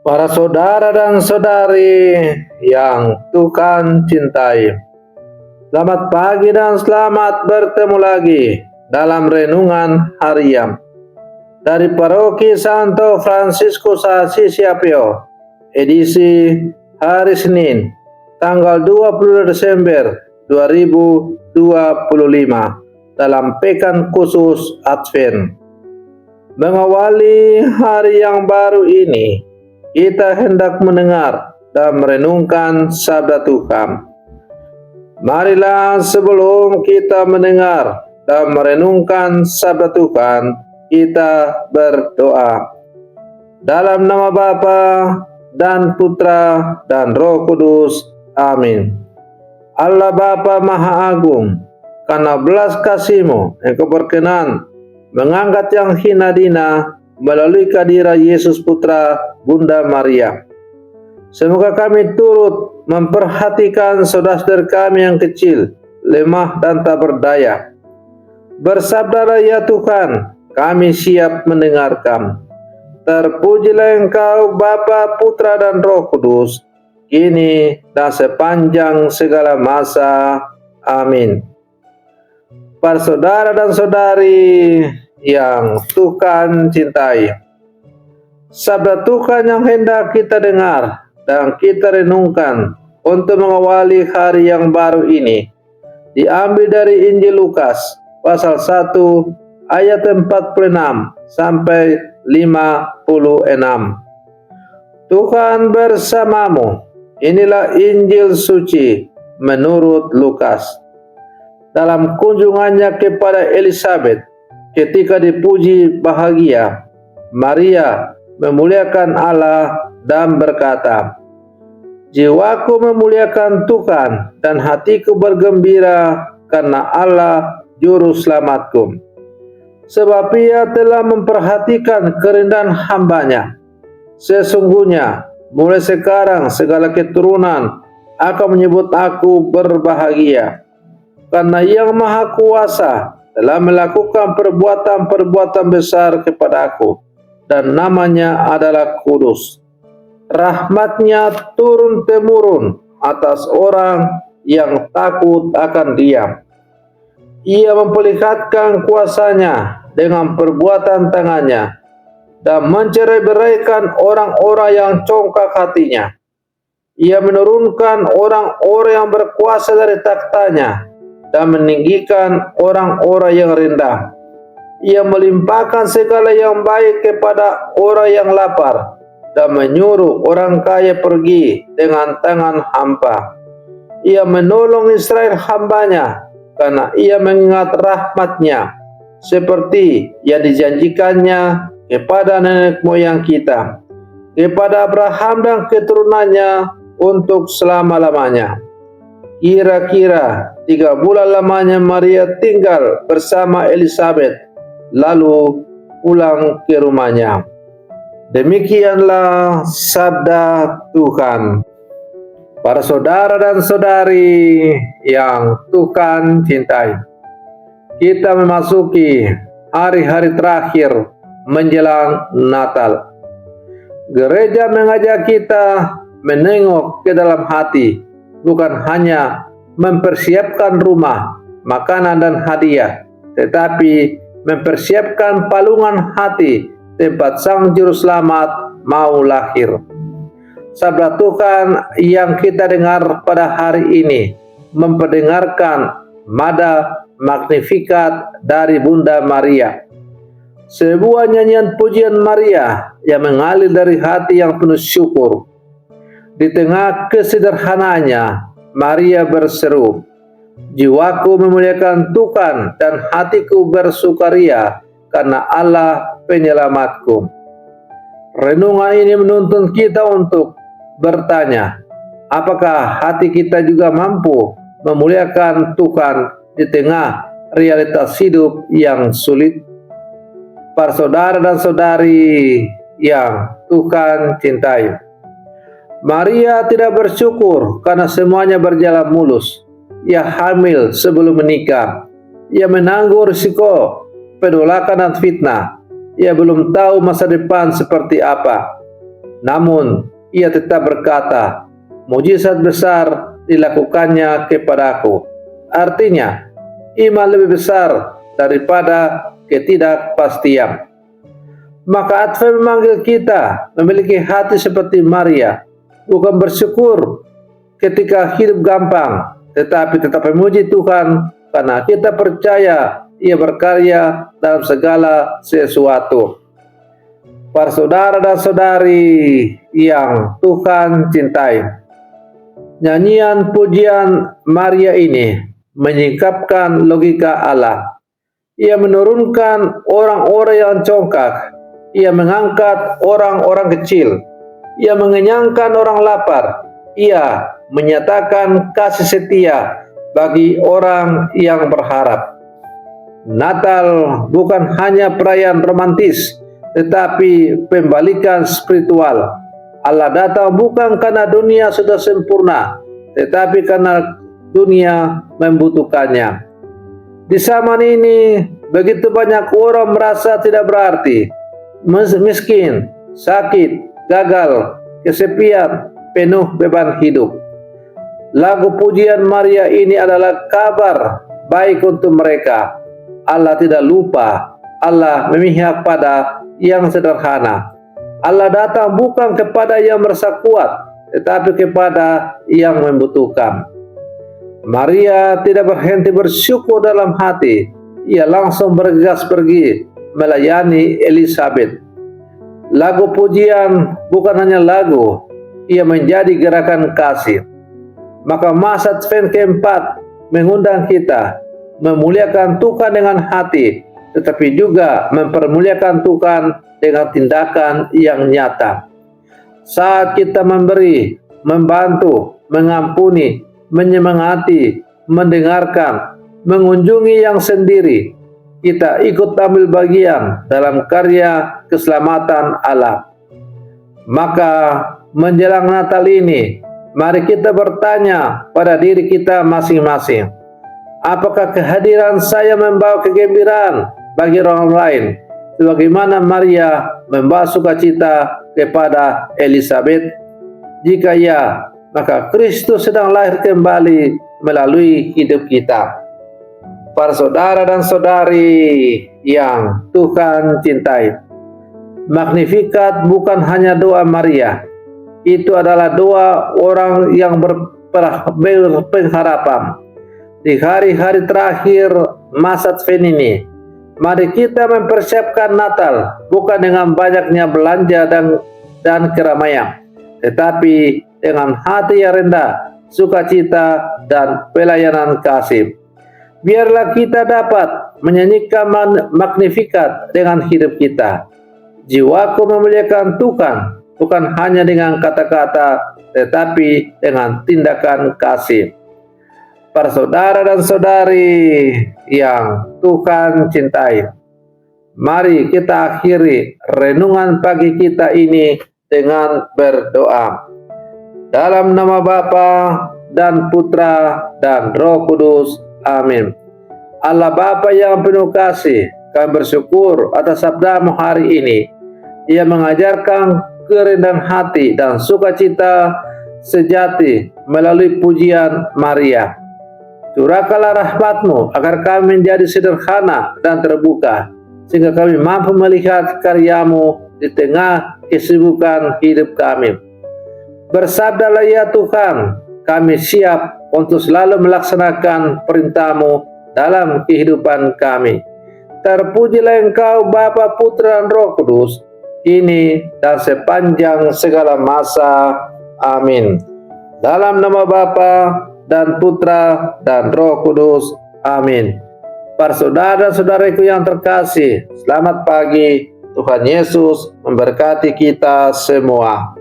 Para saudara dan saudari yang Tuhan cintai, selamat pagi dan selamat bertemu lagi dalam renungan harian dari Paroki Santo Fransiskus Assisi Apio, edisi hari Senin, tanggal 20 Desember 2025 dalam Pekan Khusus Advent. Mengawali hari yang baru ini, kita hendak mendengar dan merenungkan sabda Tuhan. Marilah sebelum kita mendengar dan merenungkan sabda Tuhan, kita berdoa. Dalam nama Bapa dan Putra dan Roh Kudus. Amin. Allah Bapa Maha Agung, karena belas kasih-Mu, Engkau berkenan mengangkat yang hina dina melalui kehadiran Yesus Putra Bunda Maria. Semoga kami turut memperhatikan saudara-saudara kami yang kecil, lemah dan tak berdaya. Bersabdalah ya Tuhan, kami siap mendengarkan. Terpujilah Engkau Bapa, Putra dan Roh Kudus, kini dan sepanjang segala masa. Amin. Para saudara dan saudari yang Tuhan cintai, sabda Tuhan yang hendak kita dengar dan kita renungkan untuk mengawali hari yang baru ini diambil dari Injil Lukas pasal 1 ayat 46 sampai 56. Tuhan bersamamu. Inilah Injil suci menurut Lukas. Dalam kunjungannya kepada Elizabeth, ketika dipuji bahagia, Maria memuliakan Allah dan berkata, "Jiwaku memuliakan Tuhan dan hatiku bergembira karena Allah Juru Selamatku. Sebab Ia telah memperhatikan kerendahan hamba-Nya. Sesungguhnya, mulai sekarang segala keturunan akan menyebut aku berbahagia. Karena Yang Maha Kuasa telah melakukan perbuatan-perbuatan besar kepada aku, dan namanya adalah kudus. Rahmat-Nya turun-temurun atas orang yang takut akan Dia. Ia memperlihatkan kuasa-Nya dengan perbuatan tangan-Nya dan mencerai-beraikan orang-orang yang congkak hatinya. Ia menurunkan orang-orang yang berkuasa dari takhta-Nya dan meninggikan orang-orang yang rendah. Ia melimpahkan segala yang baik kepada orang yang lapar dan menyuruh orang kaya pergi dengan tangan hampa. Ia menolong Israel hamba-Nya karena Ia mengingat rahmat-Nya seperti yang dijanjikannya kepada nenek moyang kita, kepada Abraham dan keturunannya untuk selama-lamanya." Kira-kira 3 bulan lamanya Maria tinggal bersama Elizabeth, lalu pulang ke rumahnya. Demikianlah sabda Tuhan. Para saudara dan saudari yang Tuhan cintai, kita memasuki hari-hari terakhir menjelang Natal. Gereja mengajak kita menengok ke dalam hati, bukan hanya mempersiapkan rumah, makanan dan hadiah, tetapi mempersiapkan palungan hati tempat Sang Juru Selamat mau lahir. Sabda Tuhan yang kita dengar pada hari ini memperdengarkan nada Magnificat dari Bunda Maria, sebuah nyanyian pujian Maria yang mengalir dari hati yang penuh syukur. Di tengah kesederhanaannya, Maria berseru, "Jiwaku memuliakan Tuhan dan hatiku bersukaria karena Allah penyelamatku." Renungan ini menuntun kita untuk bertanya, apakah hati kita juga mampu memuliakan Tuhan di tengah realitas hidup yang sulit? Para saudara dan saudari yang Tuhan cintai, Maria tidak bersyukur karena semuanya berjalan mulus. Ia hamil sebelum menikah. Ia menanggung risiko penolakan dan fitnah. Ia belum tahu masa depan seperti apa. Namun ia tetap berkata, mujizat besar dilakukannya kepadaku. Artinya, iman lebih besar daripada ketidakpastian. Maka Advent memanggil kita memiliki hati seperti Maria, bukan bersyukur ketika hidup gampang, tetapi tetap memuji Tuhan karena kita percaya Ia berkarya dalam segala sesuatu. Para saudara dan saudari yang Tuhan cintai, nyanyian pujian Maria ini menyingkapkan logika Allah. Ia menurunkan orang-orang yang congkak, ia mengangkat orang-orang kecil, ia mengenyangkan orang lapar, ia menyatakan kasih setia bagi orang yang berharap. Natal bukan hanya perayaan romantis, tetapi pembalikan spiritual. Allah datang bukan karena dunia sudah sempurna, tetapi karena dunia membutuhkannya. Di zaman ini, begitu banyak orang merasa tidak berarti, miskin, sakit, gagal, kesepian, penuh beban hidup. Lagu pujian Maria ini adalah kabar baik untuk mereka. Allah tidak lupa, Allah memihak pada yang sederhana. Allah datang bukan kepada yang merasa kuat, tetapi kepada yang membutuhkan. Maria tidak berhenti bersyukur dalam hati. Ia langsung bergegas pergi melayani Elizabeth. Lagu pujian bukan hanya lagu, ia menjadi gerakan kasih. Maka masa Advent keempat mengundang kita memuliakan Tuhan dengan hati, tetapi juga mempermuliakan Tuhan dengan tindakan yang nyata. Saat kita memberi, membantu, mengampuni, menyemangati, mendengarkan, mengunjungi yang sendiri, kita ikut ambil bagian dalam karya keselamatan Allah. Maka menjelang Natal ini, mari kita bertanya pada diri kita masing-masing, apakah kehadiran saya membawa kegembiraan bagi orang lain, sebagaimana Maria membawa sukacita kepada Elizabeth? Jika ya, maka Kristus sedang lahir kembali melalui hidup kita. Para saudara dan saudari yang Tuhan cintai, Magnificat bukan hanya doa Maria, itu adalah doa orang yang berpengharapan. Di hari-hari terakhir masa Advent ini, mari kita mempersiapkan Natal bukan dengan banyaknya belanja dan keramaian, tetapi dengan hati yang rendah, sukacita, dan pelayanan kasih. Biarlah kita dapat menyanyikan Magnificat dengan hidup kita. Jiwaku memuliakan Tuhan, bukan hanya dengan kata-kata, tetapi dengan tindakan kasih. Para saudara dan saudari yang Tuhan cintai, mari kita akhiri renungan pagi kita ini dengan berdoa. Dalam nama Bapa dan Putra dan Roh Kudus. Amin. Allah Bapa yang penuh kasih, kami bersyukur atas sabda-Mu hari ini. Ia mengajarkan kerendahan hati dan sukacita sejati melalui pujian Maria. Curahkanlah rahmat-Mu agar kami menjadi sederhana dan terbuka, sehingga kami mampu melihat karya-Mu di tengah kesibukan hidup kami. Bersabdalah ya Tuhan, kami siap untuk selalu melaksanakan perintah-Mu dalam kehidupan kami. Terpujilah Engkau Bapa, Putra, dan Roh Kudus, kini dan sepanjang segala masa. Amin. Dalam nama Bapa dan Putra dan Roh Kudus. Amin. Para saudara dan saudariku yang terkasih, selamat pagi. Tuhan Yesus memberkati kita semua.